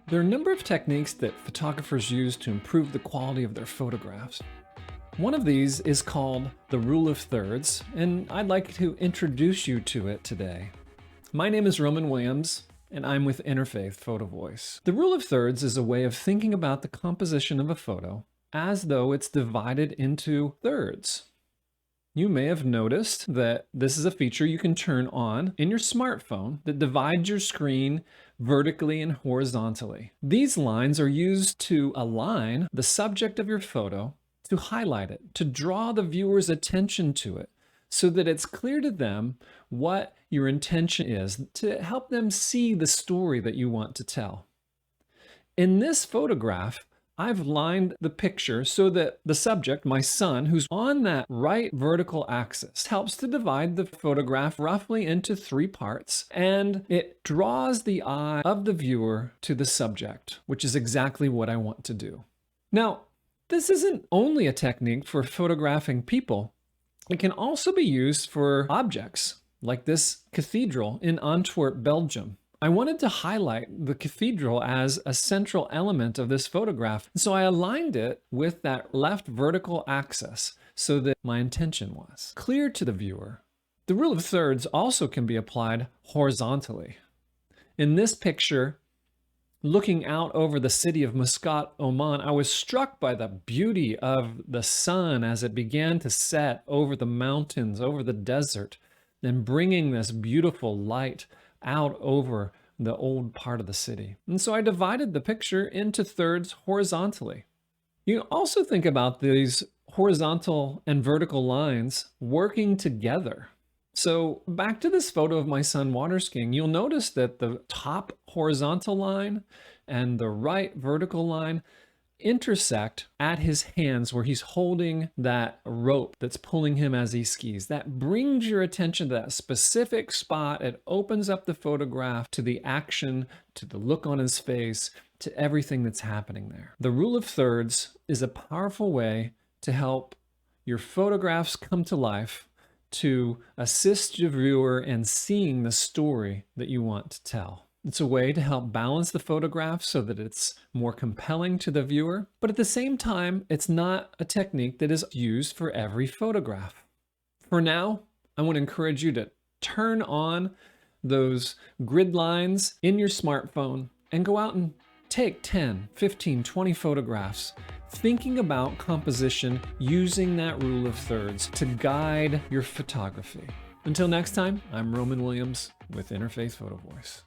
There are a number of techniques that photographers use to improve the quality of their photographs. One of these is called the rule of thirds, and I'd like to introduce you to it today. My name is Roman Williams, and I'm with Interfaith Photo Voice. The rule of thirds is a way of thinking about the composition of a photo as though it's divided into thirds. You may have noticed that this is a feature you can turn on in your smartphone that divides your screen vertically and horizontally. These lines are used to align the subject of your photo, to highlight it, to draw the viewer's attention to it, so that it's clear to them what your intention is, to help them see the story that you want to tell. In this photograph, I've lined the picture so that the subject, my son, who's on that right vertical axis, helps to divide the photograph roughly into 3 parts, and it draws the eye of the viewer to the subject, which is exactly what I want to do. Now, this isn't only a technique for photographing people. It can also be used for objects, like this cathedral in Antwerp, Belgium. I wanted to highlight the cathedral as a central element of this photograph, so I aligned it with that left vertical axis so that my intention was clear to the viewer. The rule of thirds also can be applied horizontally. In this picture, looking out over the city of Muscat, Oman, I was struck by the beauty of the sun as it began to set over the mountains, over the desert, and bringing this beautiful light out over the old part of the city. And so I divided the picture into thirds horizontally. You also think about these horizontal and vertical lines working together. So back to this photo of my son water skiing, you'll notice that the top horizontal line and the right vertical line intersect at his hands where he's holding that rope that's pulling him as he skis. That brings your attention to that specific spot. It opens up the photograph to the action, to the look on his face, to everything that's happening there. The rule of thirds is a powerful way to help your photographs come to life, to assist your viewer in seeing the story that you want to tell. It's a way to help balance the photograph so that it's more compelling to the viewer, but at the same time, it's not a technique that is used for every photograph. For now, I want to encourage you to turn on those grid lines in your smartphone and go out and take 10, 15, 20 photographs, thinking about composition using that rule of thirds to guide your photography. Until next time, I'm Roman Williams with Interfaith Photo Voice.